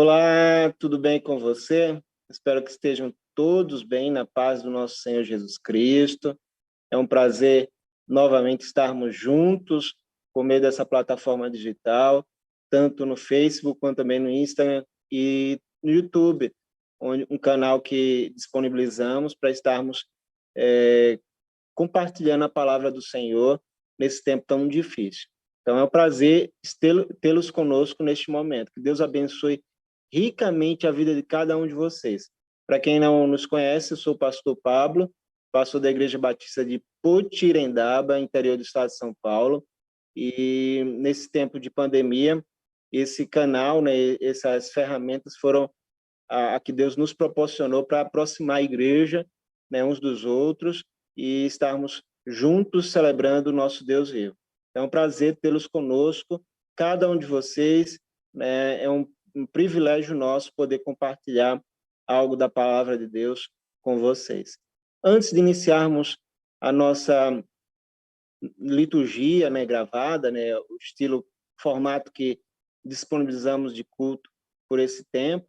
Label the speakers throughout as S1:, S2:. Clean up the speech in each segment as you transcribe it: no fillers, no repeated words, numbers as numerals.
S1: Olá, tudo bem com você? Espero que estejam todos bem na paz do nosso Senhor Jesus Cristo. É um prazer novamente estarmos juntos por meio dessa plataforma digital, tanto no Facebook quanto também no Instagram e no YouTube, um canal que disponibilizamos para estarmos compartilhando a palavra do Senhor nesse tempo tão difícil. Então, é um prazer tê-los conosco neste momento. Que Deus abençoe ricamente a vida de cada um de vocês. Para quem não nos conhece, eu sou o pastor Pablo, pastor da Igreja Batista de Potirendaba, interior do estado de São Paulo. E nesse tempo de pandemia, esse canal, né, essas ferramentas foram a que Deus nos proporcionou para aproximar a igreja, né, uns dos outros e estarmos juntos celebrando o nosso Deus vivo. É um prazer tê-los conosco, cada um de vocês, né, é um privilégio nosso poder compartilhar algo da palavra de Deus com vocês. Antes de iniciarmos a nossa liturgia, né, gravada, né, o estilo, formato que disponibilizamos de culto por esse tempo,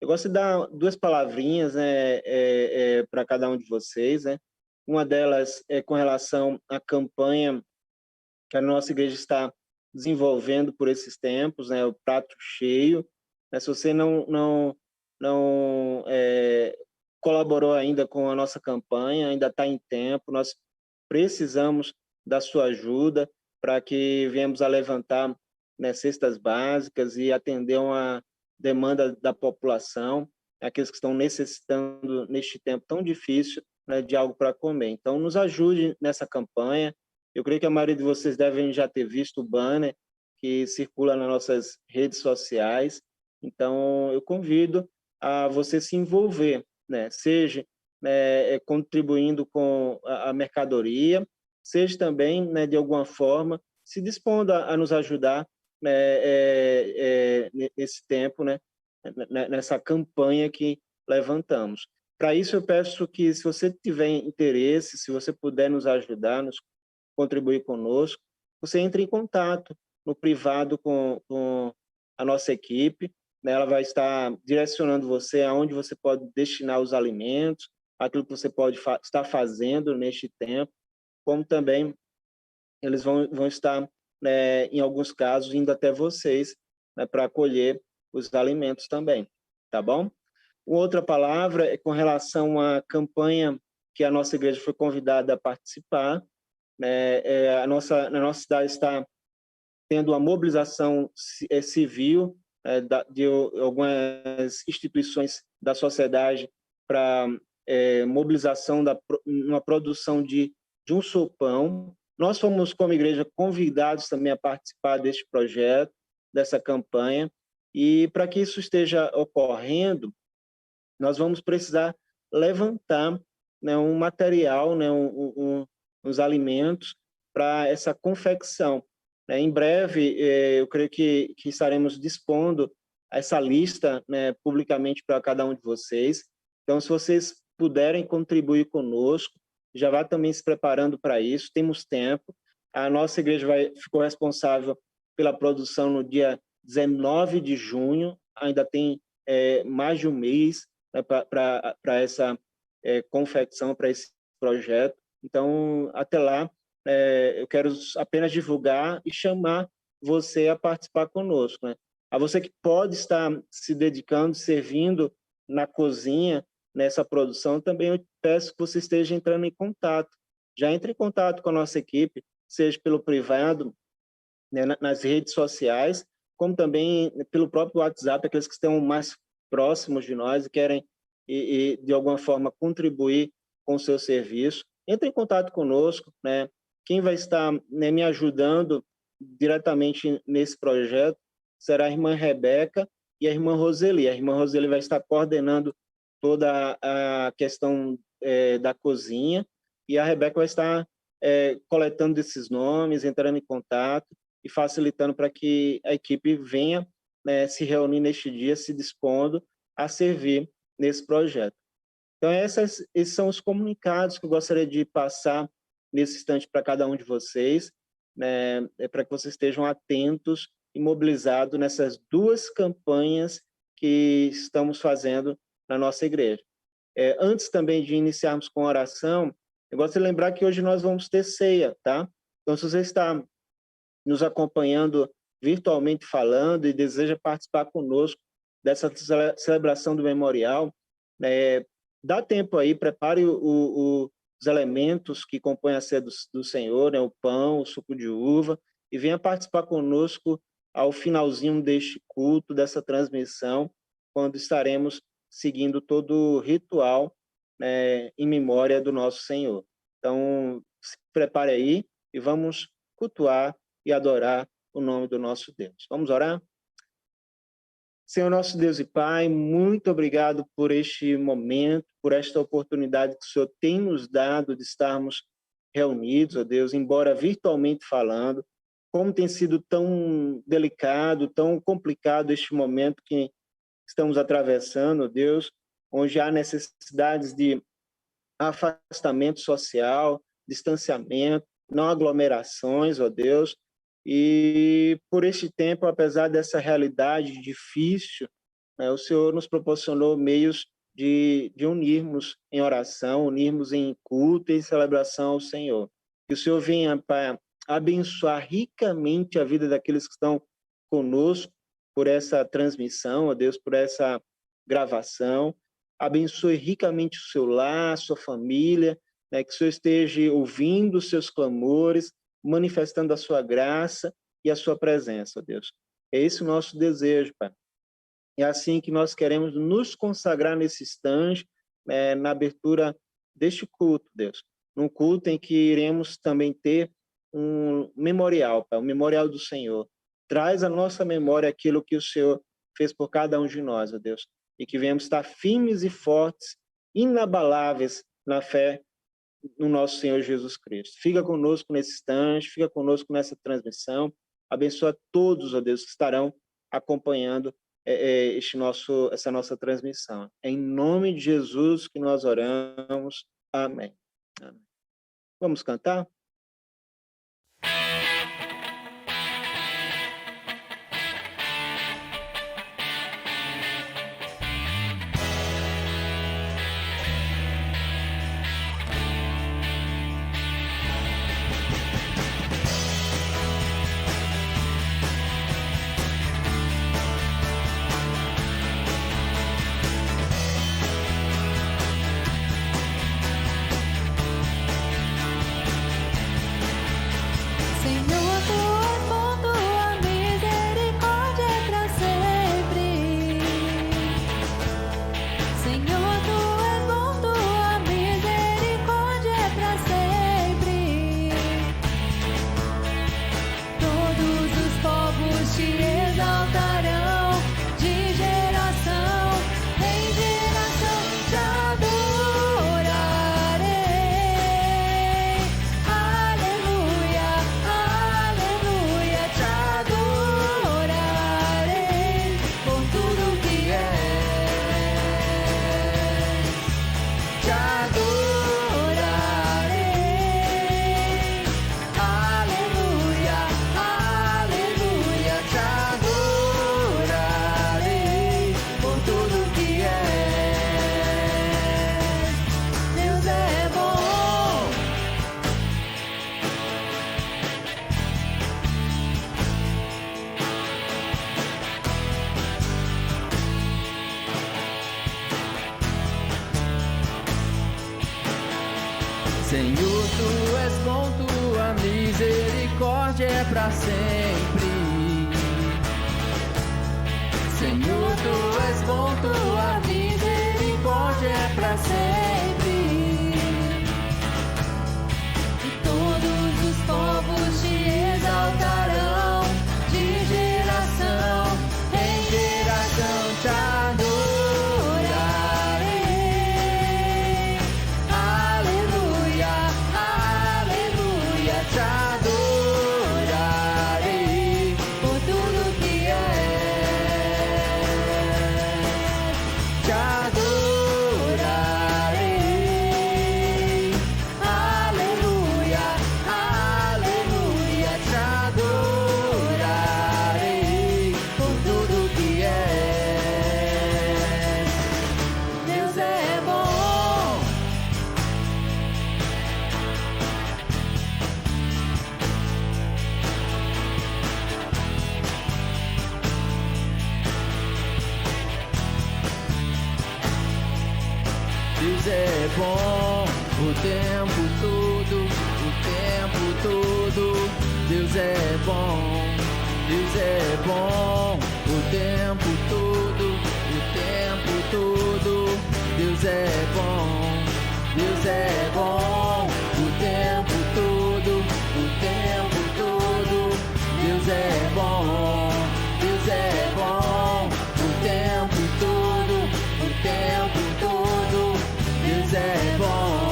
S1: eu gosto de dar duas palavrinhas, né, para cada um de vocês, né? Uma delas é com relação à campanha que a nossa igreja está desenvolvendo por esses tempos, né? O Prato Cheio. Né? Se você não colaborou ainda com a nossa campanha, ainda está em tempo, nós precisamos da sua ajuda para que venhamos a levantar, né, cestas básicas e atender uma demanda da população, aqueles que estão necessitando neste tempo tão difícil, né, de algo para comer. Então, nos ajude nessa campanha. Eu creio que a maioria de vocês devem já ter visto o banner que circula nas nossas redes sociais. Então, eu convido a você se envolver, né? Seja, né, contribuindo com a mercadoria, seja também, né, de alguma forma, se dispondo a nos ajudar, né, nesse tempo, né, nessa campanha que levantamos. Para isso, eu peço que, se você tiver interesse, se você puder nos ajudar, nos contribuir conosco, você entre em contato no privado com a nossa equipe, né? Ela vai estar direcionando você aonde você pode destinar os alimentos, aquilo que você pode estar fazendo neste tempo, como também eles vão estar, né, em alguns casos, indo até vocês, né, para acolher os alimentos também, tá bom? Outra palavra é com relação à campanha que a nossa igreja foi convidada a participar, né? Na nossa cidade está tendo uma mobilização civil, de algumas instituições da sociedade para mobilização uma produção de um sopão. Nós fomos, como igreja, convidados também a participar deste projeto, dessa campanha, e para que isso esteja ocorrendo, nós vamos precisar levantar, né, um material, né, uns alimentos para essa confecção. Né? Em breve, eu creio que estaremos dispondo essa lista, né, publicamente para cada um de vocês. Então, se vocês puderem contribuir conosco, já vá também se preparando para isso, temos tempo. A nossa igreja ficou responsável pela produção no dia 19 de junho, ainda tem mais de um mês, né, para essa confecção, para esse projeto. Então, até lá, eu quero apenas divulgar e chamar você a participar conosco. Né? A você que pode estar se dedicando, servindo na cozinha, nessa produção, também eu peço que você esteja entrando em contato. Já entre em contato com a nossa equipe, seja pelo privado, né, nas redes sociais, como também pelo próprio WhatsApp, aqueles que estão mais próximos de nós e querem, de alguma forma, contribuir com o seu serviço. Entre em contato conosco, né? Quem vai estar, né, me ajudando diretamente nesse projeto será a irmã Rebeca e a irmã Roseli. A irmã Roseli vai estar coordenando toda a questão da cozinha, e a Rebeca vai estar coletando esses nomes, entrando em contato e facilitando para que a equipe venha, né, se reunir neste dia, se dispondo a servir nesse projeto. Então, esses são os comunicados que eu gostaria de passar nesse instante para cada um de vocês, né, para que vocês estejam atentos e mobilizados nessas duas campanhas que estamos fazendo na nossa igreja. Antes também de iniciarmos com a oração, eu gosto de lembrar que hoje nós vamos ter ceia, tá? Então, se você está nos acompanhando virtualmente falando e deseja participar conosco dessa celebração do memorial, dá tempo aí, prepare os elementos que compõem a ceia do Senhor, né? O pão, o suco de uva, e venha participar conosco ao finalzinho deste culto, dessa transmissão, quando estaremos seguindo todo o ritual, né, em memória do nosso Senhor. Então, se prepare aí e vamos cultuar e adorar o nome do nosso Deus. Vamos orar? Senhor nosso Deus e Pai, muito obrigado por este momento, por esta oportunidade que o Senhor tem nos dado de estarmos reunidos, ó Deus, embora virtualmente falando, como tem sido tão delicado, tão complicado este momento que estamos atravessando, ó Deus, onde há necessidades de afastamento social, distanciamento, não aglomerações, ó Deus, e por este tempo, apesar dessa realidade difícil, né, o Senhor nos proporcionou meios de unirmos em oração, unirmos em culto e em celebração ao Senhor. Que o Senhor venha para abençoar ricamente a vida daqueles que estão conosco por essa transmissão, ó Deus, por essa gravação. Abençoe ricamente o seu lar, a sua família, né, que o Senhor esteja ouvindo os seus clamores, manifestando a sua graça e a sua presença, ó Deus. É esse o nosso desejo, Pai. É assim que nós queremos nos consagrar nesse instante, na abertura deste culto, Deus. Num culto em que iremos também ter um memorial, Pai, um memorial do Senhor. Traz à nossa memória aquilo que o Senhor fez por cada um de nós, ó Deus. E que venhamos estar firmes e fortes, inabaláveis na fé no nosso Senhor Jesus Cristo. Fica conosco nesse instante, fica conosco nessa transmissão. Abençoa todos, ó Deus, que estarão acompanhando essa nossa transmissão. É em nome de Jesus que nós oramos. Amém. Amém. Vamos cantar?
S2: Senhor, Tu és bom, Tua misericórdia é para sempre. Senhor, Tu és bom, Tua misericórdia é para sempre. E todos os povos Te exaltarão, de geração em geração Te adorarão. Deus é bom o tempo todo, Deus é bom, Deus é bom o tempo todo, Deus é bom, Deus é bom o tempo todo, Deus é bom, Deus é bom o tempo todo, Deus é bom.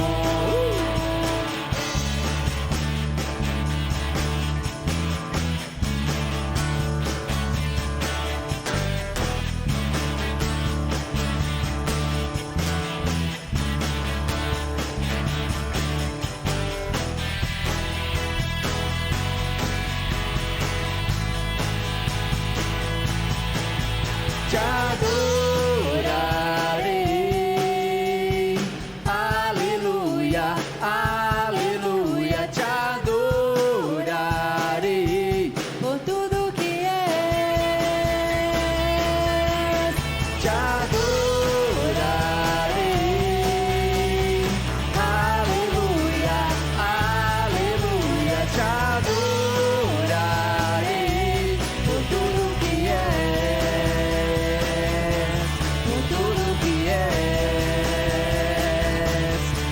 S2: Te adorarei, aleluia, aleluia, te adorarei por tudo que és, te adorarei, aleluia, aleluia, te adorarei por tudo que és, por tudo que és,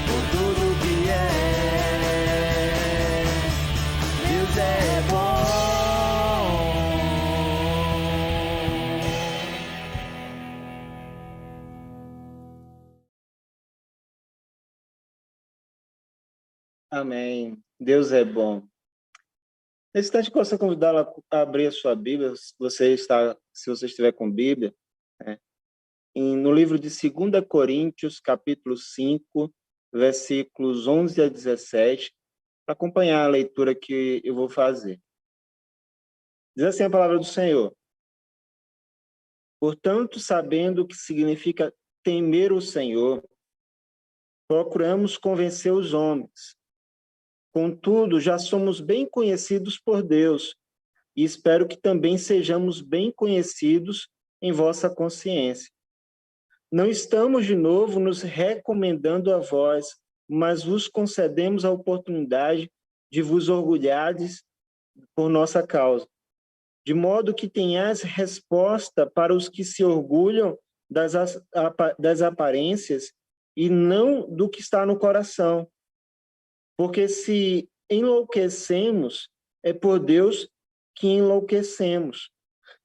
S2: por tudo que és. Deus é bom.
S1: Amém. Deus é bom. Nesse instante, gosto de convidá-la a abrir a sua Bíblia, se você estiver com Bíblia, né? No livro de 2 Coríntios, capítulo 5, versículos 11 a 17, para acompanhar a leitura que eu vou fazer. Diz assim a palavra do Senhor: portanto, sabendo o que significa temer o Senhor, procuramos convencer os homens. Contudo, já somos bem conhecidos por Deus, e espero que também sejamos bem conhecidos em vossa consciência. Não estamos de novo nos recomendando a vós, mas vos concedemos a oportunidade de vos orgulhardes por nossa causa, de modo que tenhais resposta para os que se orgulham das aparências e não do que está no coração. Porque se enlouquecemos, é por Deus que enlouquecemos.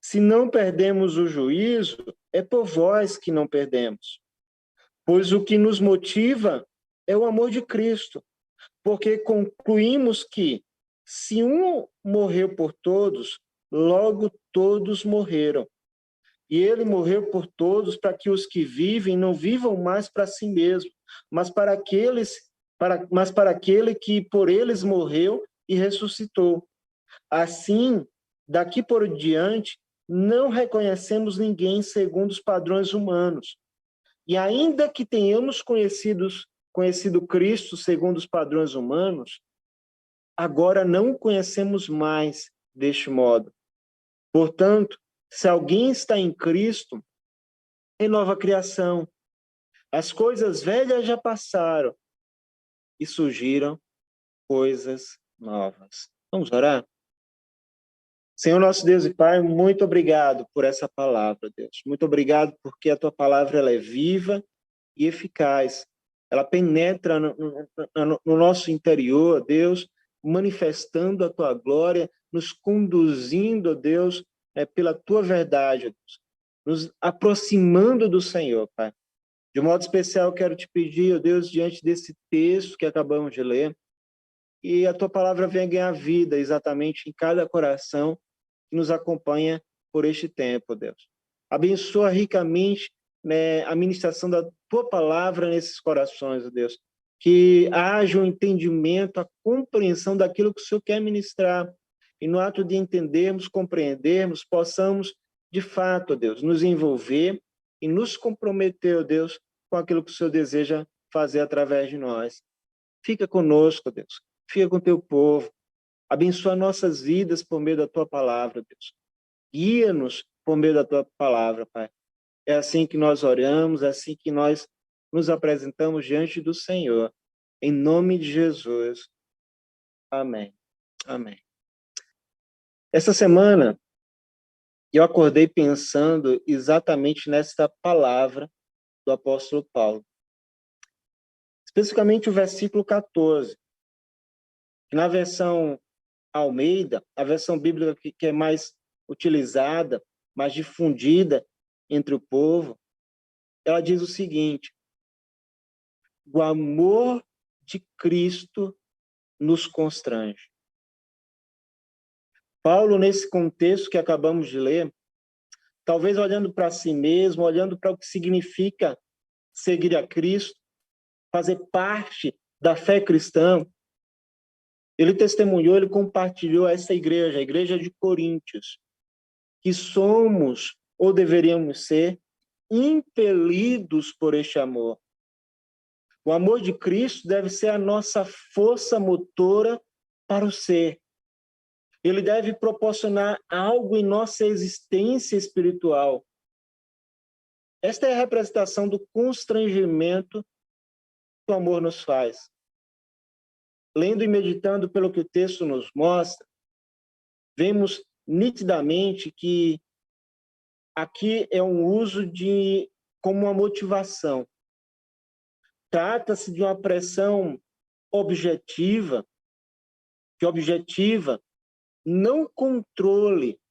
S1: Se não perdemos o juízo, é por vós que não perdemos. Pois o que nos motiva é o amor de Cristo, porque concluímos que, se um morreu por todos, logo todos morreram. E ele morreu por todos para que os que vivem não vivam mais para si mesmos, mas para aquele que por eles morreu e ressuscitou. Assim, daqui por diante, não reconhecemos ninguém segundo os padrões humanos. E ainda que tenhamos conhecido Cristo segundo os padrões humanos, agora não o conhecemos mais deste modo. Portanto, se alguém está em Cristo, é nova criação. As coisas velhas já passaram e surgiram coisas novas. Vamos orar? Senhor nosso Deus e Pai, muito obrigado por essa palavra, Deus. Muito obrigado porque a tua palavra ela é viva e eficaz. Ela penetra no nosso interior, Deus, manifestando a tua glória, nos conduzindo, Deus, pela tua verdade, Deus, nos aproximando do Senhor, Pai. De modo especial, quero te pedir, ó Deus, diante desse texto que acabamos de ler, e a tua palavra venha ganhar vida exatamente em cada coração que nos acompanha por este tempo, Deus. Abençoa ricamente, né, a ministração da tua palavra nesses corações, Deus. Que haja um entendimento, a compreensão daquilo que o Senhor quer ministrar. E no ato de entendermos, compreendermos, possamos, de fato, Deus, nos envolver e nos comprometer, Deus, com aquilo que o Senhor deseja fazer através de nós. Fica conosco, Deus. Fica com o teu povo. Abençoa nossas vidas por meio da tua palavra, Deus. Guia-nos por meio da tua palavra, Pai. É assim que nós oramos, é assim que nós nos apresentamos diante do Senhor. Em nome de Jesus. Amém. Amém. Essa semana, eu acordei pensando exatamente nesta palavra do apóstolo Paulo. Especificamente o versículo 14. Que na versão Almeida, a versão bíblica que é mais utilizada, mais difundida entre o povo, ela diz o seguinte: o amor de Cristo nos constrange. Paulo, nesse contexto que acabamos de ler, talvez olhando para si mesmo, olhando para o que significa seguir a Cristo, fazer parte da fé cristã, ele testemunhou, ele compartilhou a essa igreja, a igreja de Coríntios, que somos, ou deveríamos ser, impelidos por este amor. O amor de Cristo deve ser a nossa força motora para o ser. Ele deve proporcionar algo em nossa existência espiritual. Esta é a representação do constrangimento que o amor nos faz. Lendo e meditando pelo que o texto nos mostra, vemos nitidamente que aqui é um uso como uma motivação. Trata-se de uma pressão objetiva, que objetiva não controle,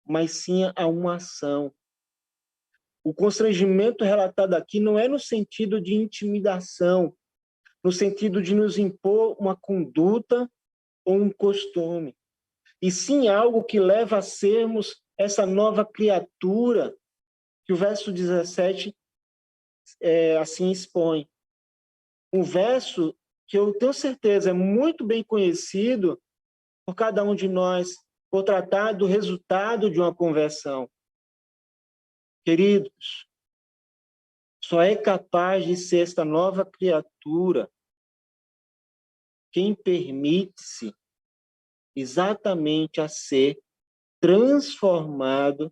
S1: mas sim a uma ação. O constrangimento relatado aqui não é no sentido de intimidação, no sentido de nos impor uma conduta ou um costume, e sim algo que leva a sermos essa nova criatura que o verso 17 assim expõe. Um verso que eu tenho certeza é muito bem conhecido por cada um de nós, por tratar do resultado de uma conversão. Queridos, só é capaz de ser esta nova criatura quem permite-se exatamente a ser transformado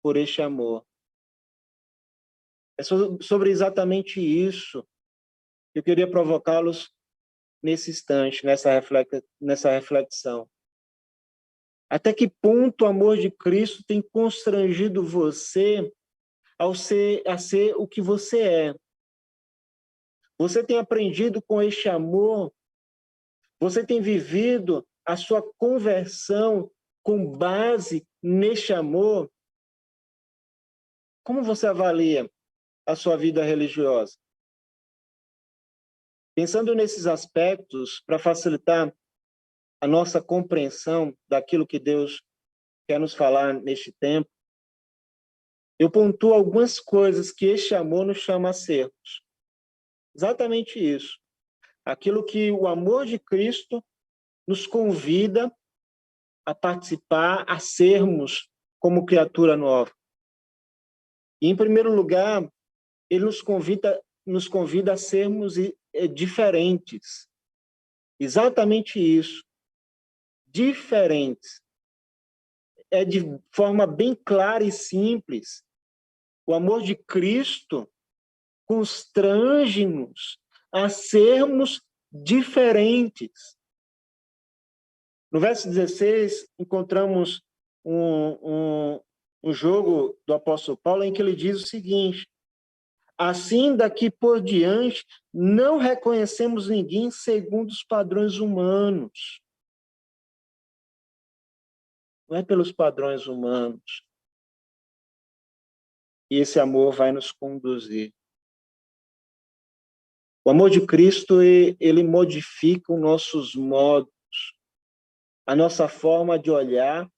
S1: por este amor. É sobre exatamente isso que eu queria provocá-los nesse instante, nessa reflexão. Até que ponto o amor de Cristo tem constrangido você a ser o que você é? Você tem aprendido com este amor? Você tem vivido a sua conversão com base neste amor? Como você avalia a sua vida religiosa? Pensando nesses aspectos, para facilitar a nossa compreensão daquilo que Deus quer nos falar neste tempo, eu pontuo algumas coisas que este amor nos chama a sermos. Exatamente isso. Aquilo que o amor de Cristo nos convida a participar, a sermos como criatura nova. E, em primeiro lugar, ele nos convida a sermos diferentes. Exatamente isso. Diferentes. É de forma bem clara e simples. O amor de Cristo constrange-nos a sermos diferentes. No verso 16, encontramos um jogo do apóstolo Paulo em que ele diz o seguinte: assim, daqui por diante, não reconhecemos ninguém segundo os padrões humanos. Não é pelos padrões humanos. E esse amor vai nos conduzir. O amor de Cristo, ele modifica os nossos modos, a nossa forma de olhar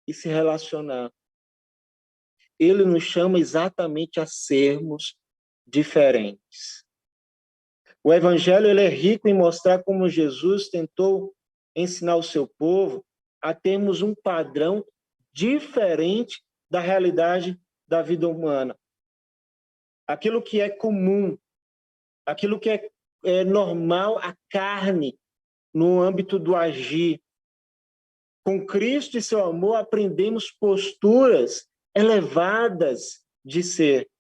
S1: e se relacionar. Ele nos chama exatamente a sermos diferentes. O Evangelho ele é rico em mostrar como Jesus tentou ensinar o seu povo a termos um padrão diferente da realidade da vida humana. Aquilo que é comum, aquilo que é normal, a carne, no âmbito do agir. Com Cristo e seu amor, aprendemos posturas elevadas de ser.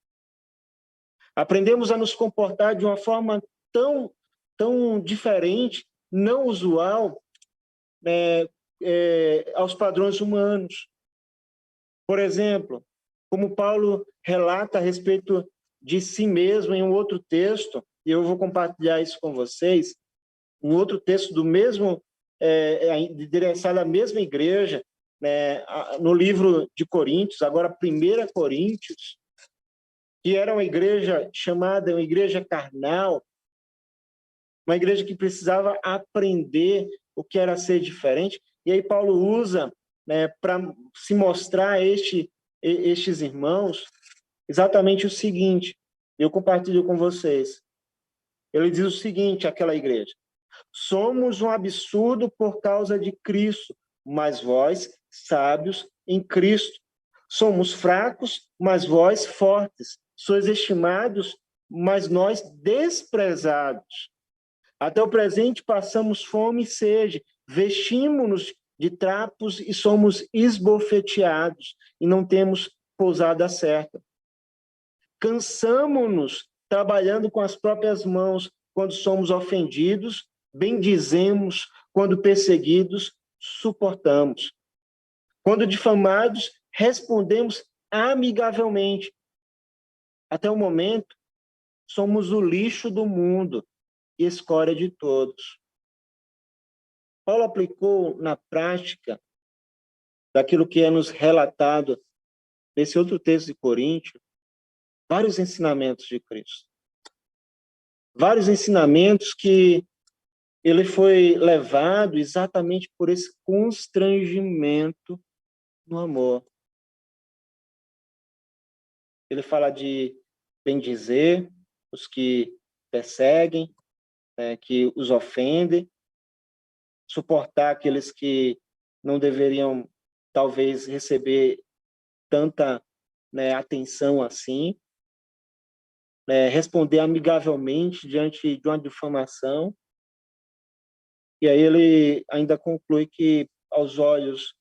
S1: Aprendemos a nos comportar de uma forma tão diferente, não usual, aos padrões humanos. Por exemplo, como Paulo relata a respeito de si mesmo em um outro texto, e eu vou compartilhar isso com vocês, um outro texto do mesmo, endereçado à mesma igreja, no livro de Coríntios, agora 1 Coríntios, que era uma igreja chamada uma igreja carnal, uma igreja que precisava aprender o que era ser diferente. E aí Paulo usa, para se mostrar a estes irmãos exatamente o seguinte, eu compartilho com vocês. Ele diz o seguinte àquela igreja: somos um absurdo por causa de Cristo, mas vós, sábios em Cristo. Somos fracos, mas vós fortes. Sois estimados, mas nós desprezados. Até o presente passamos fome e sede, vestimos-nos de trapos e somos esbofeteados, e não temos pousada certa. Cansamo-nos trabalhando com as próprias mãos quando somos ofendidos, bendizemos, quando perseguidos, suportamos. Quando difamados, respondemos amigavelmente. Até o momento, somos o lixo do mundo e escória de todos. Paulo aplicou na prática daquilo que é nos relatado nesse outro texto de Coríntios, vários ensinamentos de Cristo. Vários ensinamentos que ele foi levado exatamente por esse constrangimento no amor. Ele fala de bendizer os que perseguem, que os ofendem, suportar aqueles que não deveriam, talvez, receber tanta atenção assim, responder amigavelmente diante de uma difamação. E aí ele ainda conclui que, aos olhos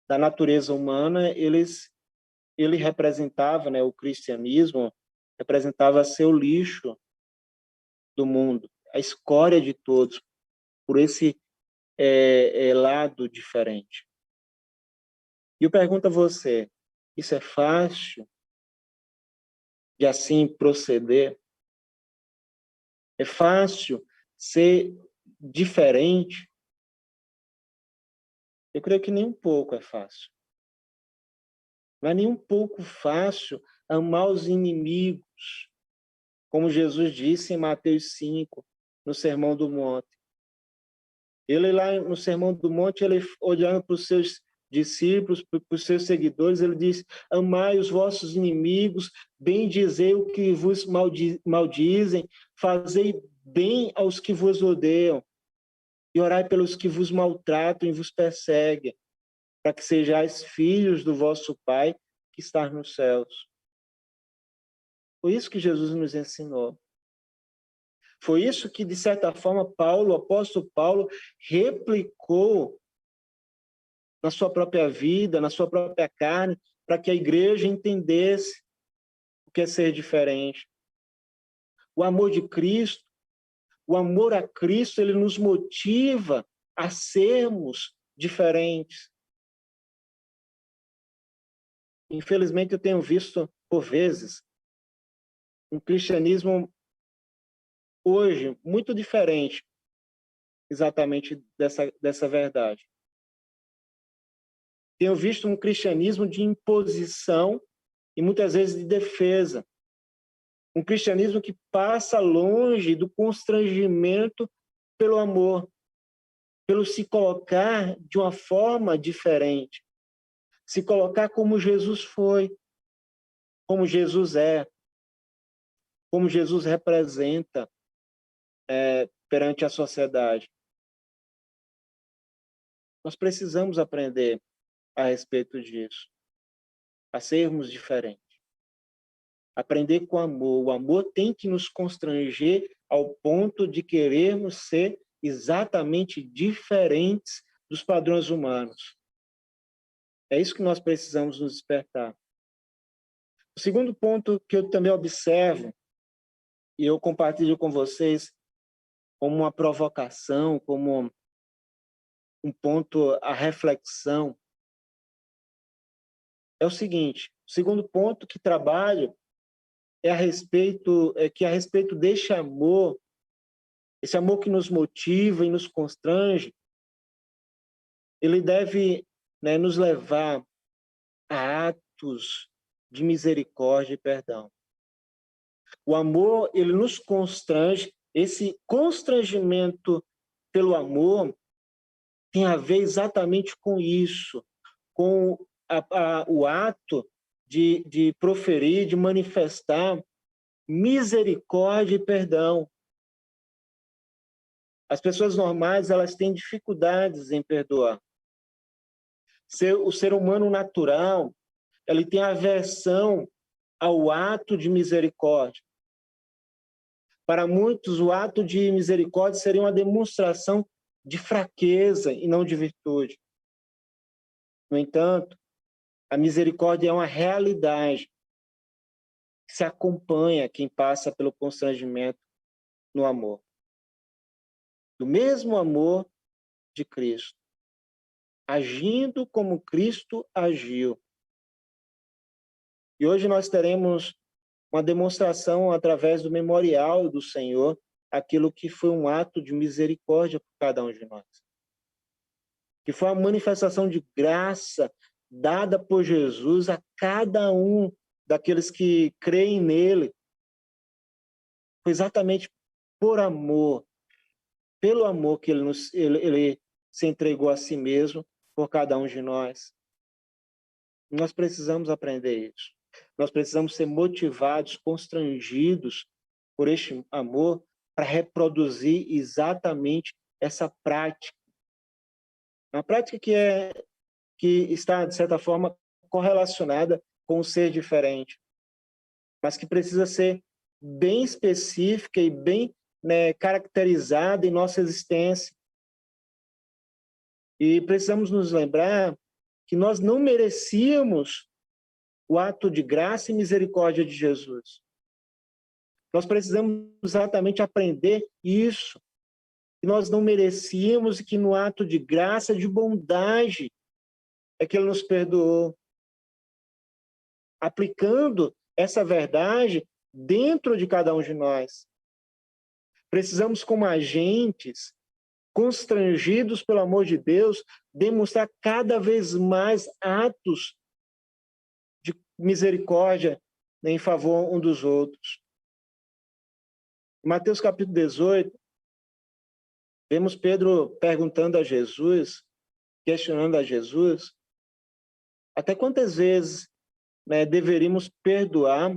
S1: da natureza humana, ele representava, o cristianismo representava ser o lixo do mundo, a escória de todos, por esse lado diferente. E eu pergunto a você, isso é fácil de assim proceder? É fácil ser diferente? Eu creio que nem um pouco é fácil. Não é nem um pouco fácil amar os inimigos, como Jesus disse em Mateus 5, no Sermão do Monte. Ele lá no Sermão do Monte, ele olhando para os seus discípulos, para os seus seguidores, ele diz: amai os vossos inimigos, bendizei o que vos maldizem, fazei bem aos que vos odeiam, e orai pelos que vos maltratam e vos perseguem, para que sejais filhos do vosso Pai que está nos céus. Foi isso que Jesus nos ensinou. Foi isso que, de certa forma, o apóstolo Paulo, replicou na sua própria vida, na sua própria carne, para que a igreja entendesse o que é ser diferente. O amor de Cristo, o amor a Cristo, ele nos motiva a sermos diferentes. Infelizmente, eu tenho visto, por vezes, um cristianismo hoje muito diferente exatamente dessa verdade. Tenho visto um cristianismo de imposição e muitas vezes de defesa. Um cristianismo que passa longe do constrangimento pelo amor, pelo se colocar de uma forma diferente, se colocar como Jesus foi, como Jesus é, como Jesus representa perante a sociedade. Nós precisamos aprender a respeito disso, a sermos diferentes. Aprender com amor. O amor tem que nos constranger ao ponto de querermos ser exatamente diferentes dos padrões humanos. É isso que nós precisamos nos despertar. O segundo ponto que eu também observo e eu compartilho com vocês como uma provocação, como um ponto à reflexão, é o seguinte: o segundo ponto que trabalho é que a respeito deste amor, esse amor que nos motiva e nos constrange, ele deve, né, nos levar a atos de misericórdia e perdão. O amor, ele nos constrange, esse constrangimento pelo amor tem a ver exatamente com isso, com o ato de proferir, de manifestar misericórdia e perdão. As pessoas normais, elas têm dificuldades em perdoar. O ser humano natural, ele tem aversão ao ato de misericórdia. Para muitos, o ato de misericórdia seria uma demonstração de fraqueza e não de virtude. No entanto, a misericórdia é uma realidade que se acompanha quem passa pelo constrangimento no amor. Do mesmo amor de Cristo, agindo como Cristo agiu. E hoje nós teremos uma demonstração através do memorial do Senhor, aquilo que foi um ato de misericórdia por cada um de nós. Que foi a manifestação de graça dada por Jesus a cada um daqueles que creem nele. Foi exatamente por amor, pelo amor que ele se entregou a si mesmo por cada um de nós. Nós precisamos aprender isso. Nós precisamos ser motivados, constrangidos por este amor para reproduzir exatamente essa prática. Uma prática que está, de certa forma, correlacionada com o ser diferente, mas que precisa ser bem específica e bem, né, caracterizada em nossa existência. E precisamos nos lembrar que nós não merecíamos o ato de graça e misericórdia de Jesus. Nós precisamos exatamente aprender isso, que nós não merecíamos e que no ato de graça, de bondade, é que Ele nos perdoou. Aplicando essa verdade dentro de cada um de nós. Precisamos, como agentes, constrangidos pelo amor de Deus, demonstrar cada vez mais atos de misericórdia em favor um dos outros. Em Mateus capítulo 18, vemos Pedro perguntando a Jesus, questionando a Jesus, até quantas vezes, né, deveríamos perdoar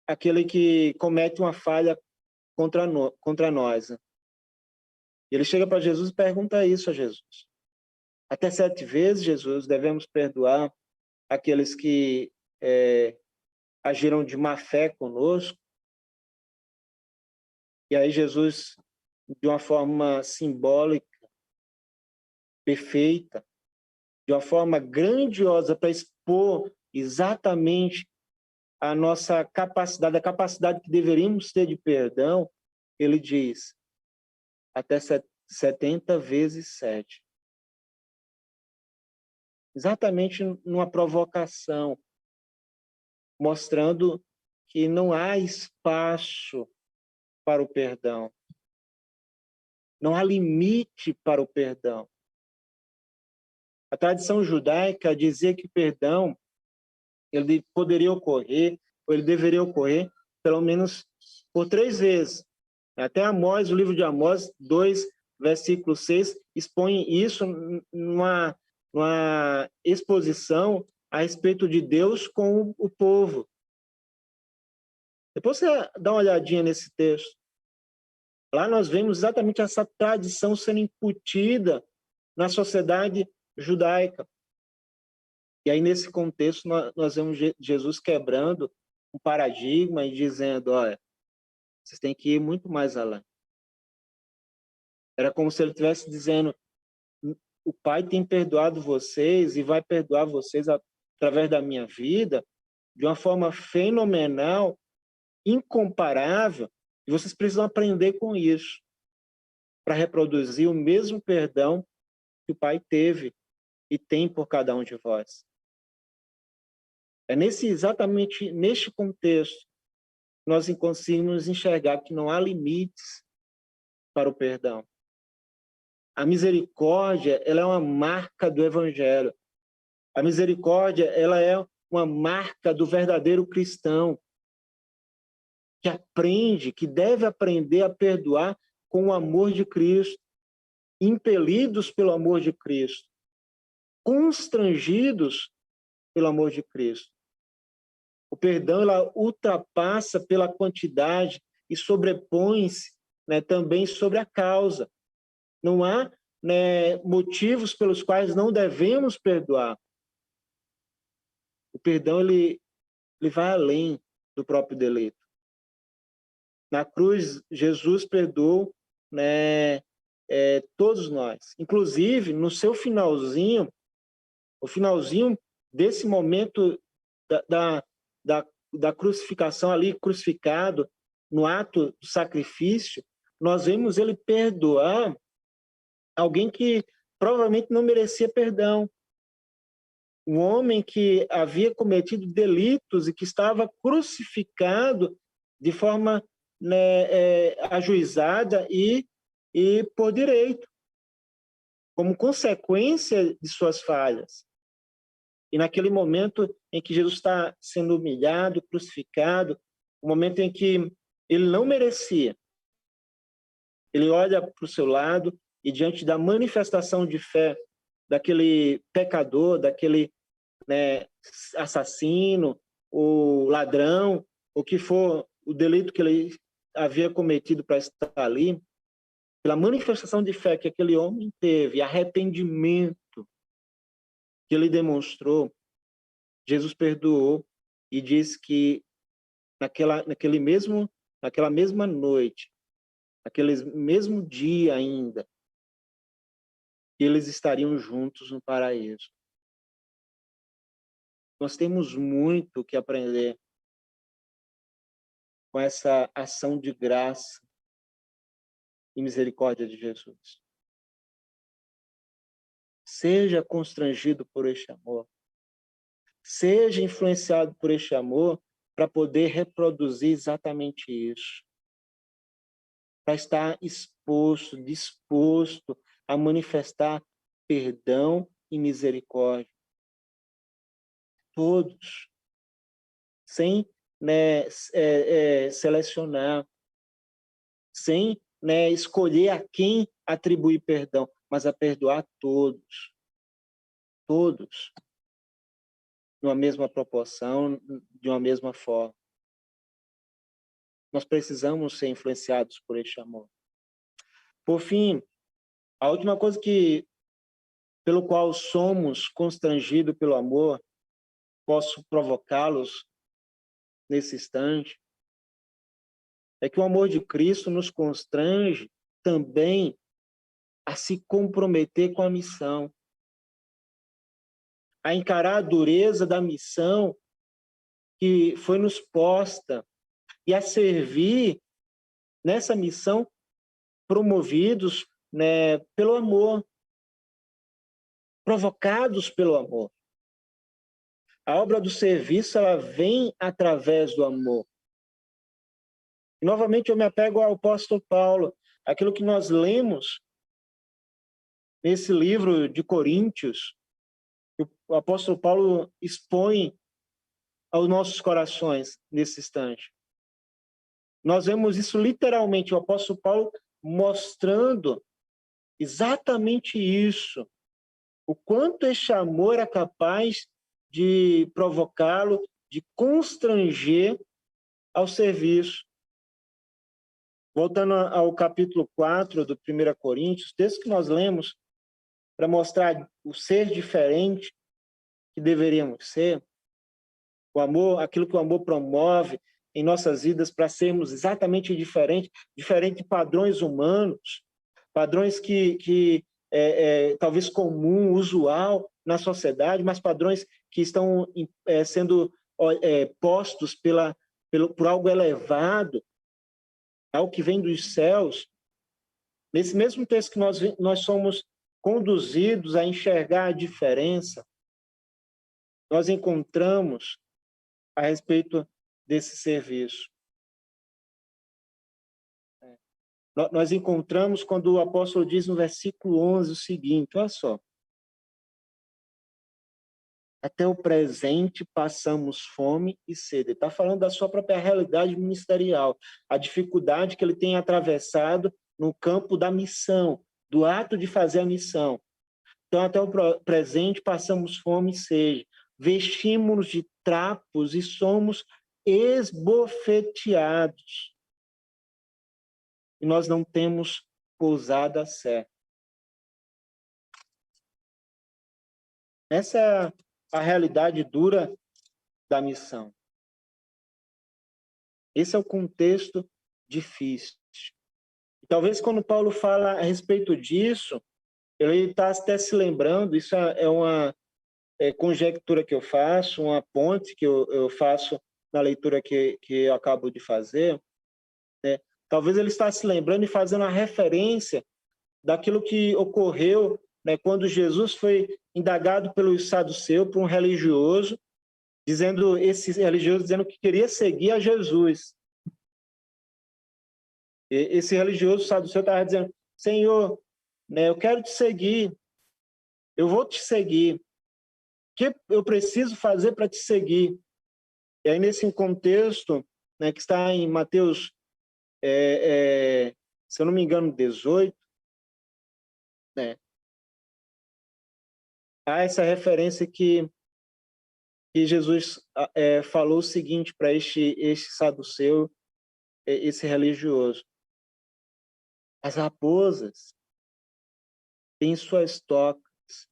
S1: aquele que comete uma falha contra nós. Né? Ele chega para Jesus e pergunta isso a Jesus. Até 7 vezes, Jesus, devemos perdoar aqueles que agiram de má fé conosco? E aí Jesus, de uma forma simbólica, perfeita, de uma forma grandiosa para expor exatamente a nossa capacidade, a capacidade que deveríamos ter de perdão, ele diz, até 70 vezes 7. Exatamente numa provocação, mostrando que não há espaço para o perdão. Não há limite para o perdão. A tradição judaica dizia que perdão ele poderia ocorrer, ou ele deveria ocorrer, pelo menos por 3 vezes. Até Amós, o livro de Amós 2, versículo 6, expõe isso numa exposição a respeito de Deus com o povo. Depois você dá uma olhadinha nesse texto. Lá nós vemos exatamente essa tradição sendo incutida na sociedade judaica. E aí, nesse contexto, nós vemos Jesus quebrando um paradigma e dizendo, olha, vocês têm que ir muito mais além. Era como se ele estivesse dizendo, o Pai tem perdoado vocês e vai perdoar vocês através da minha vida de uma forma fenomenal, incomparável, e vocês precisam aprender com isso, para reproduzir o mesmo perdão que o Pai teve e tem por cada um de vós. É exatamente neste contexto nós conseguimos enxergar que não há limites para o perdão. A misericórdia, ela é uma marca do Evangelho. A misericórdia, ela é uma marca do verdadeiro cristão, que aprende, que deve aprender a perdoar com o amor de Cristo, impelidos pelo amor de Cristo, constrangidos pelo amor de Cristo. O perdão, ela ultrapassa pela quantidade e sobrepõe-se, né, também sobre a causa. Não há, né, motivos pelos quais não devemos perdoar. O perdão, ele vai além do próprio delito. Na cruz, Jesus perdoou, né, todos nós. Inclusive, no seu finalzinho, o finalzinho desse momento da crucificação ali, crucificado, no ato do sacrifício, nós vemos ele perdoar alguém que provavelmente não merecia perdão. Um homem que havia cometido delitos e que estava crucificado de forma, né, ajuizada e por direito, como consequência de suas falhas. E naquele momento em que Jesus está sendo humilhado, crucificado, o momento em que ele não merecia, ele olha para o seu lado e, diante da manifestação de fé daquele pecador, daquele, né, assassino, o ladrão, o que for o delito que ele havia cometido para estar ali, pela manifestação de fé que aquele homem teve, arrependimento que ele demonstrou, Jesus perdoou e diz que naquela mesma noite, naquele mesmo dia ainda, eles estariam juntos no paraíso. Nós temos muito que aprender com essa ação de graça e misericórdia de Jesus. Seja constrangido por este amor. Seja influenciado por este amor para poder reproduzir exatamente isso. Para estar disposto a manifestar perdão e misericórdia. Todos. Sem, né, selecionar. Sem, né, escolher a quem atribuir perdão, mas a perdoar todos. Todos. De uma mesma proporção, de uma mesma forma. Nós precisamos ser influenciados por este amor. Por fim, a última coisa pelo qual somos constrangidos pelo amor, posso provocá-los nesse instante, é que o amor de Cristo nos constrange também a se comprometer com a missão, a encarar a dureza da missão que foi nos posta e a servir nessa missão promovidos, né, pelo amor, provocados pelo amor. A obra do serviço, ela vem através do amor. E, novamente, eu me apego ao apóstolo Paulo, aquilo que nós lemos nesse livro de Coríntios, o apóstolo Paulo expõe aos nossos corações nesse instante. Nós vemos isso literalmente, o apóstolo Paulo mostrando exatamente isso, o quanto este amor é capaz de provocá-lo, de constranger ao serviço. Voltando ao capítulo 4 do 1 Coríntios, texto que nós lemos para mostrar o ser diferente que deveríamos ser, o amor, aquilo que o amor promove em nossas vidas para sermos exatamente diferente de padrões humanos, padrões que talvez comum, usual na sociedade, mas padrões que estão sendo postos pela por algo elevado, algo que vem dos céus, nesse mesmo texto que nós somos conduzidos a enxergar a diferença, nós encontramos a respeito desse serviço. Nós encontramos quando o apóstolo diz no versículo 11 o seguinte, olha só. Até o presente passamos fome e sede. Ele está falando da sua própria realidade ministerial, a dificuldade que ele tem atravessado no campo da missão, do ato de fazer a missão. Então, até o presente passamos fome e sede. Vestimos-nos de trapos e somos esbofeteados. E nós não temos pousada certa. Essa é a realidade dura da missão. Esse é o contexto difícil. Talvez quando Paulo fala a respeito disso, ele está até se lembrando, isso é uma conjectura que eu faço, uma ponte que eu faço na leitura que eu acabo de fazer, né? Talvez ele está se lembrando e fazendo a referência daquilo que ocorreu, né, quando Jesus foi indagado pelo saduceu, por um religioso, esse religioso dizendo que queria seguir a Jesus. Esse religioso saduceu estava dizendo, Senhor, né, eu quero te seguir, eu vou te seguir. O que eu preciso fazer para te seguir? E aí, nesse contexto, né, que está em Mateus, se eu não me engano, 18, né, há essa referência que Jesus falou o seguinte para este saduceu, esse religioso. As raposas têm suas tocas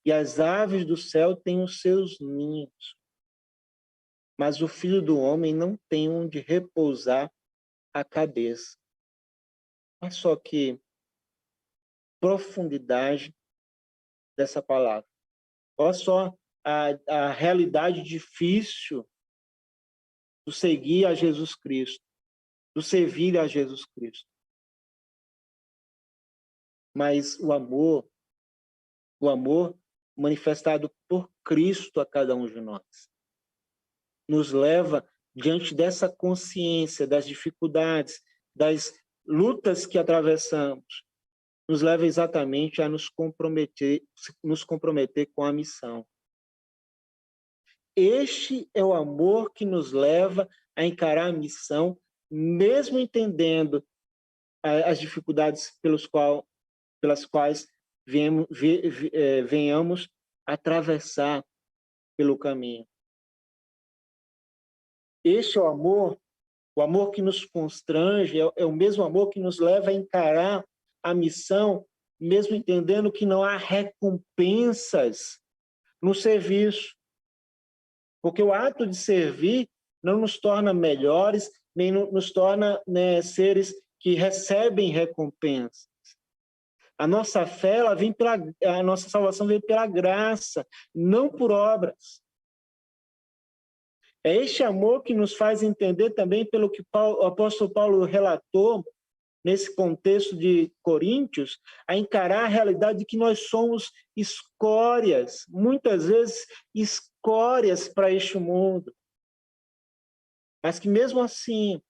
S1: e as aves do céu têm os seus ninhos. Mas o Filho do Homem não tem onde repousar a cabeça. Olha só que profundidade dessa palavra. Olha só a realidade difícil do seguir a Jesus Cristo, do servir a Jesus Cristo. Mas o amor manifestado por Cristo a cada um de nós, nos leva diante dessa consciência das dificuldades, das lutas que atravessamos, nos leva exatamente a nos comprometer com a missão. Este é o amor que nos leva a encarar a missão, mesmo entendendo as dificuldades pelas quais venhamos atravessar pelo caminho. Este é o amor que nos constrange, é o mesmo amor que nos leva a encarar a missão, mesmo entendendo que não há recompensas no serviço. Porque o ato de servir não nos torna melhores, nem nos torna, né, seres que recebem recompensas. A nossa fé, a nossa salvação vem pela graça, não por obras. É este amor que nos faz entender também pelo que o apóstolo Paulo relatou nesse contexto de Coríntios, a encarar a realidade de que nós somos escórias, muitas vezes escórias para este mundo. Mas que mesmo assim,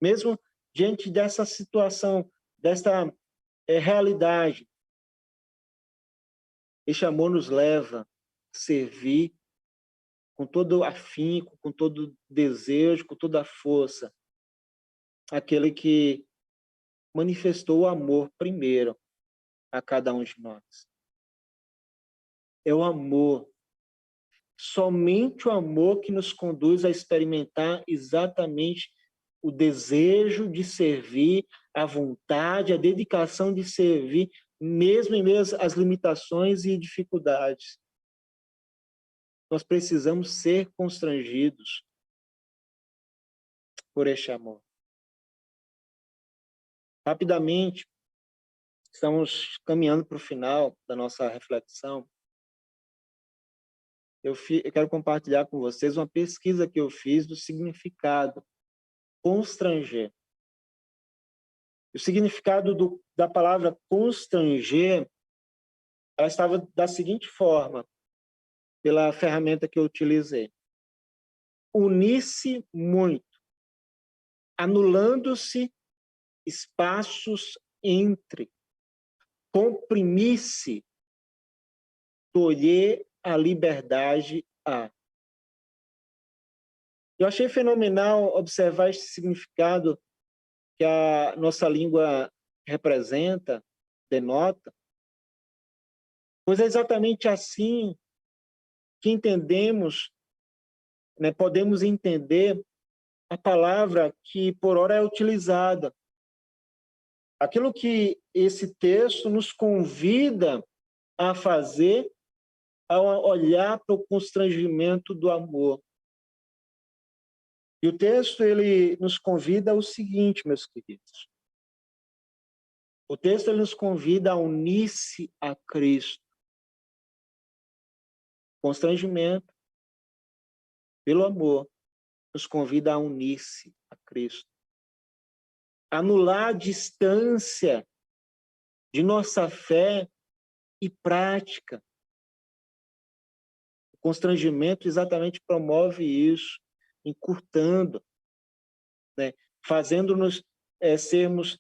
S1: mesmo diante dessa situação, desta realidade, este amor nos leva a servir com todo afinco, com todo desejo, com toda a força, aquele que manifestou o amor primeiro a cada um de nós. É o amor, somente o amor que nos conduz a experimentar exatamente o desejo de servir, a vontade, a dedicação de servir, mesmo em meio às limitações e dificuldades. Nós precisamos ser constrangidos por este amor. Rapidamente, estamos caminhando para o final da nossa reflexão. eu quero compartilhar com vocês uma pesquisa que eu fiz do significado constranger. O significado da palavra constranger, ela estava da seguinte forma, pela ferramenta que eu utilizei. Unir-se muito, anulando-se espaços entre, comprimir-se, tolher a liberdade a. Eu achei fenomenal observar esse significado que a nossa língua representa, denota, pois é exatamente assim que entendemos, né, podemos entender a palavra que por ora é utilizada. Aquilo que esse texto nos convida a fazer ao olhar para o constrangimento do amor. E o texto ele nos convida ao seguinte, meus queridos. O texto ele nos convida a unir-se a Cristo. Constrangimento, pelo amor, nos convida a unir-se a Cristo. Anular a distância de nossa fé e prática. O constrangimento exatamente promove isso, encurtando, né? Fazendo-nos sermos,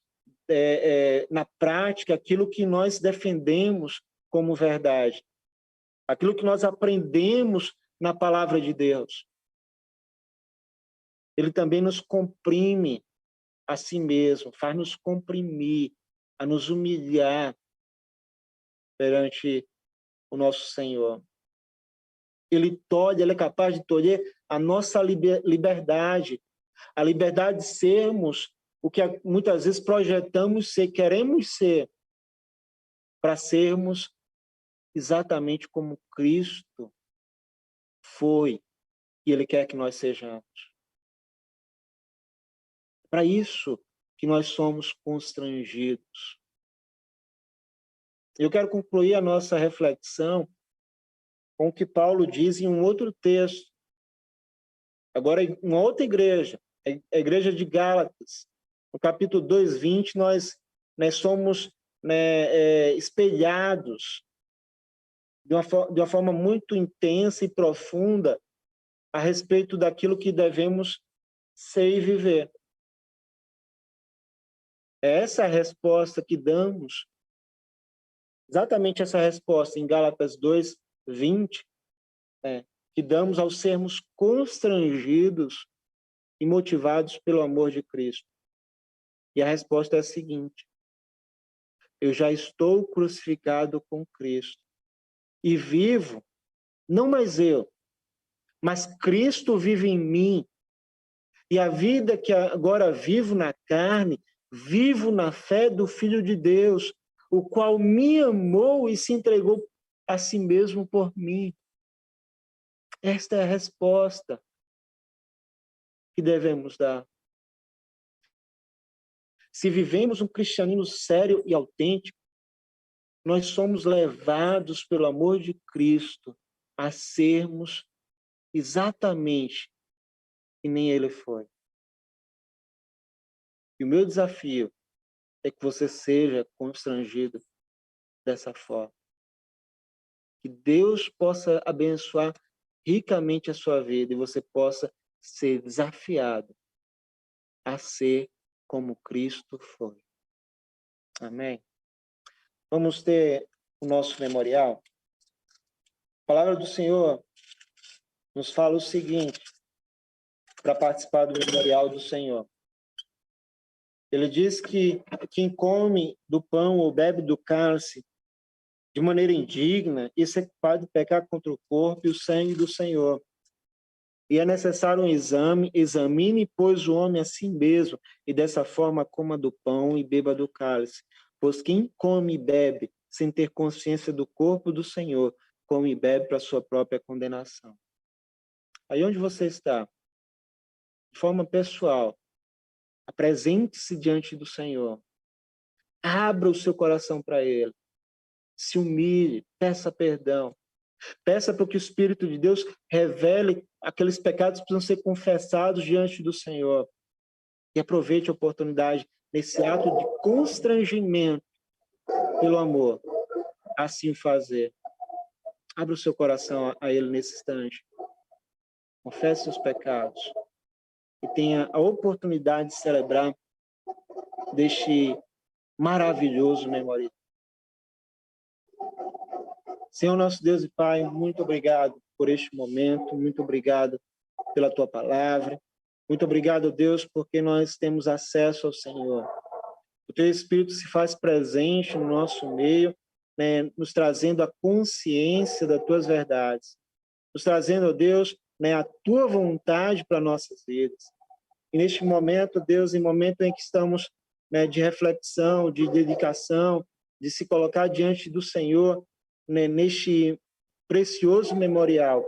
S1: na prática, aquilo que nós defendemos como verdade, aquilo que nós aprendemos na palavra de Deus. Ele também nos comprime a si mesmo, faz-nos comprimir, a nos humilhar perante o nosso Senhor. Ele é capaz de tolher a nossa liberdade, a liberdade de sermos o que muitas vezes projetamos ser, queremos ser, para sermos exatamente como Cristo foi e Ele quer que nós sejamos. Para isso que nós somos constrangidos. Eu quero concluir a nossa reflexão com o que Paulo diz em um outro texto. Agora, em uma outra igreja, a igreja de Gálatas. No capítulo 2:20, nós somos espelhados de uma forma muito intensa e profunda a respeito daquilo que devemos ser e viver. É essa a resposta que damos, exatamente essa resposta em Gálatas 2:20, que damos ao sermos constrangidos e motivados pelo amor de Cristo. E a resposta é a seguinte: eu já estou crucificado com Cristo e vivo, não mais eu, mas Cristo vive em mim. E a vida que agora vivo na carne, vivo na fé do Filho de Deus, o qual me amou e se entregou a si mesmo por mim. Esta é a resposta que devemos dar. Se vivemos um cristianismo sério e autêntico, nós somos levados pelo amor de Cristo a sermos exatamente que nem Ele foi. E o meu desafio é que você seja constrangido dessa forma. Que Deus possa abençoar ricamente a sua vida e você possa ser desafiado a ser como Cristo foi. Amém? Vamos ter o nosso memorial. A palavra do Senhor nos fala o seguinte, para participar do memorial do Senhor. Ele diz que quem come do pão ou bebe do cálice de maneira indigna, isso é capaz de pecar contra o corpo e o sangue do Senhor. E é necessário um exame, examine, pois, o homem a si mesmo, e dessa forma coma do pão e beba do cálice. Pois quem come e bebe, sem ter consciência do corpo do Senhor, come e bebe para a sua própria condenação. Aí onde você está, de forma pessoal, apresente-se diante do Senhor. Abra o seu coração para Ele. Se humilhe, peça perdão. Peça para que o Espírito de Deus revele aqueles pecados que precisam ser confessados diante do Senhor. E aproveite a oportunidade nesse ato de constrangimento pelo amor, assim fazer. Abra o seu coração a Ele nesse instante. Confesse seus pecados e tenha a oportunidade de celebrar deste maravilhoso memorial. Senhor nosso Deus e Pai, muito obrigado por este momento, muito obrigado pela Tua palavra, muito obrigado, Deus, porque nós temos acesso ao Senhor. O Teu Espírito se faz presente no nosso meio, né, nos trazendo a consciência das Tuas verdades, nos trazendo, ó Deus, né, a Tua vontade para nossas vidas. E neste momento, Deus, em momento em que estamos, né, de reflexão, de dedicação, de se colocar diante do Senhor, né, neste precioso memorial,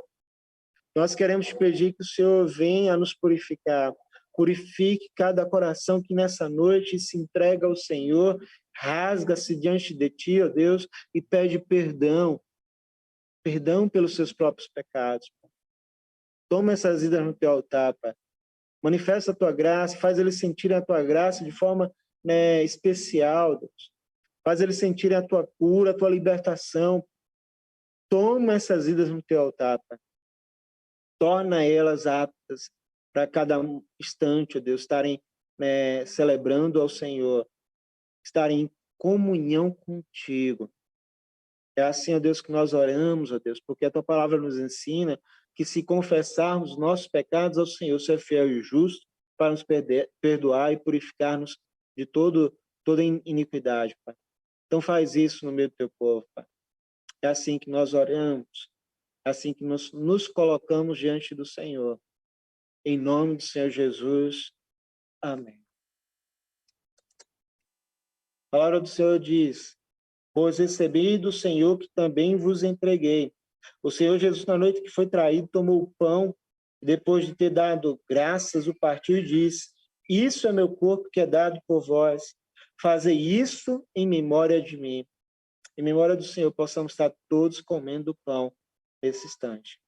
S1: nós queremos te pedir que o Senhor venha nos purificar, purifique cada coração que nessa noite se entrega ao Senhor, rasga-se diante de Ti, ó Deus, e pede perdão, perdão pelos seus próprios pecados. Toma essas vidas no Teu altar, Pai. Manifesta a Tua graça, faz eles sentirem a Tua graça de forma, né, especial, Deus. Faz eles sentirem a Tua cura, a Tua libertação. Toma essas vidas no Teu altar, Pai. Torna elas aptas para cada instante, ó Deus, estarem, né, celebrando ao Senhor, estarem em comunhão contigo. É assim, ó Deus, que nós oramos, ó Deus, porque a Tua palavra nos ensina que se confessarmos nossos pecados ao Senhor, Você é fiel e justo para nos perdoar e purificar-nos de toda iniquidade, Pai. Então faz isso no meio do Teu povo, Pai. É assim que nós oramos, é assim que nós nos colocamos diante do Senhor. Em nome do Senhor Jesus. Amém. A palavra do Senhor diz: pois recebi do Senhor que também vos entreguei. O Senhor Jesus, na noite que foi traído, tomou o pão, e depois de ter dado graças, o partiu e disse: isso é meu corpo que é dado por vós. Fazei isso em memória de mim. Em memória do Senhor, possamos estar todos comendo o pão nesse instante.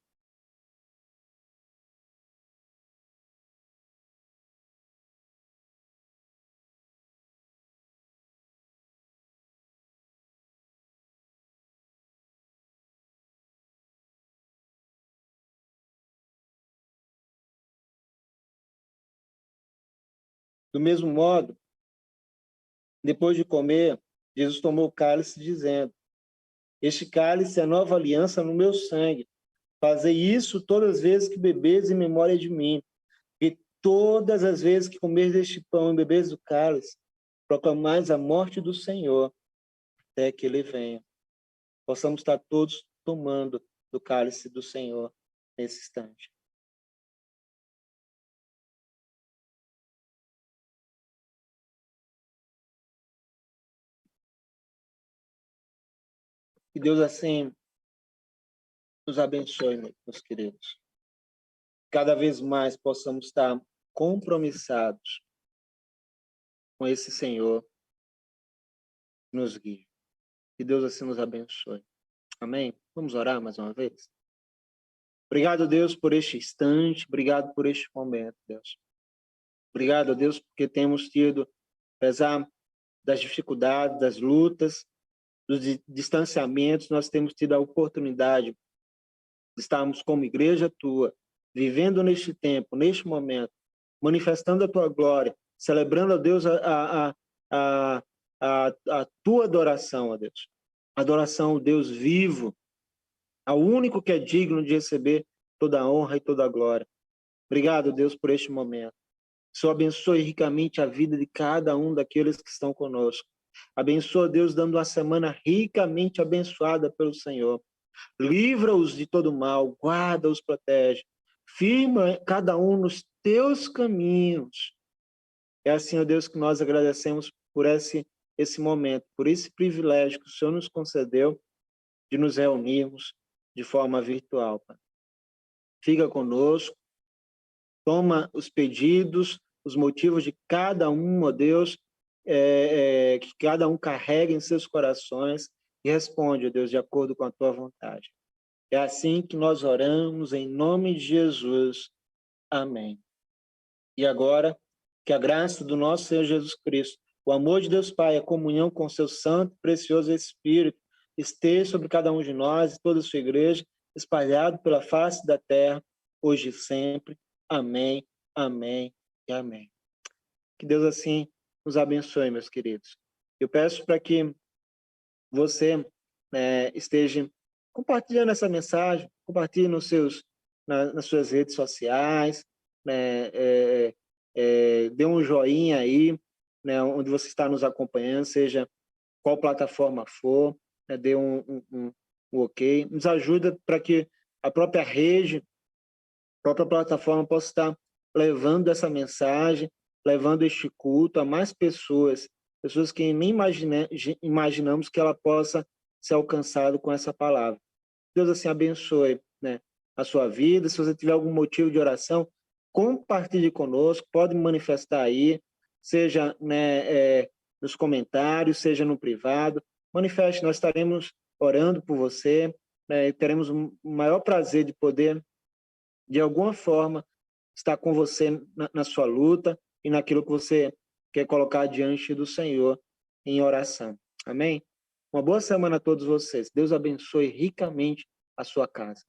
S1: Do mesmo modo, depois de comer, Jesus tomou o cálice, dizendo: este cálice é a nova aliança no meu sangue. Fazei isso todas as vezes que bebeis em memória de mim. E todas as vezes que comeres deste pão e bebeis do cálice, proclamais a morte do Senhor, até que Ele venha. Possamos estar todos tomando do cálice do Senhor nesse instante. Que Deus assim nos abençoe, meus queridos. Cada vez mais possamos estar compromissados com esse Senhor que nos guia. Que Deus assim nos abençoe. Amém? Vamos orar mais uma vez? Obrigado, Deus, por este instante. Obrigado por este momento, Deus. Obrigado, Deus, porque temos tido, apesar das dificuldades, das lutas, dos distanciamentos, nós temos tido a oportunidade de estarmos como igreja Tua, vivendo neste tempo, neste momento, manifestando a Tua glória, celebrando a Deus a Tua adoração, a Deus. Adoração ao Deus vivo, ao único que é digno de receber toda a honra e toda a glória. Obrigado, Deus, por este momento. Senhor, abençoe ricamente a vida de cada um daqueles que estão conosco. Abençoa, Deus, dando uma semana ricamente abençoada pelo Senhor. Livra-os de todo mal, guarda-os, protege. Firma cada um nos Teus caminhos. É assim, ó Deus, que nós agradecemos por esse momento, por esse privilégio que o Senhor nos concedeu de nos reunirmos de forma virtual, Pai. Fica conosco, toma os pedidos, os motivos de cada um, ó Deus, que cada um carregue em seus corações e responde, ó Deus, de acordo com a Tua vontade. É assim que nós oramos, em nome de Jesus. Amém. E agora, que a graça do nosso Senhor Jesus Cristo, o amor de Deus Pai, a comunhão com seu santo e precioso Espírito, esteja sobre cada um de nós e toda a sua igreja, espalhado pela face da terra, hoje e sempre. Amém, amém e amém. Que Deus assim nos abençoe, meus queridos. Eu peço para que você esteja compartilhando essa mensagem, compartilhe nas suas redes sociais, né, dê um joinha aí, né, onde você está nos acompanhando, seja qual plataforma for, né, dê um ok, nos ajuda para que a própria rede, a própria plataforma possa estar levando essa mensagem, levando este culto a mais pessoas que nem imaginamos que ela possa ser alcançada com essa palavra. Deus assim abençoe, né, a sua vida. Se você tiver algum motivo de oração, compartilhe conosco, pode manifestar aí, seja, né, nos comentários, seja no privado. Manifeste, nós estaremos orando por você, né, e teremos o maior prazer de poder, de alguma forma, estar com você na sua luta e naquilo que você quer colocar diante do Senhor em oração. Amém? Uma boa semana a todos vocês. Deus abençoe ricamente a sua casa.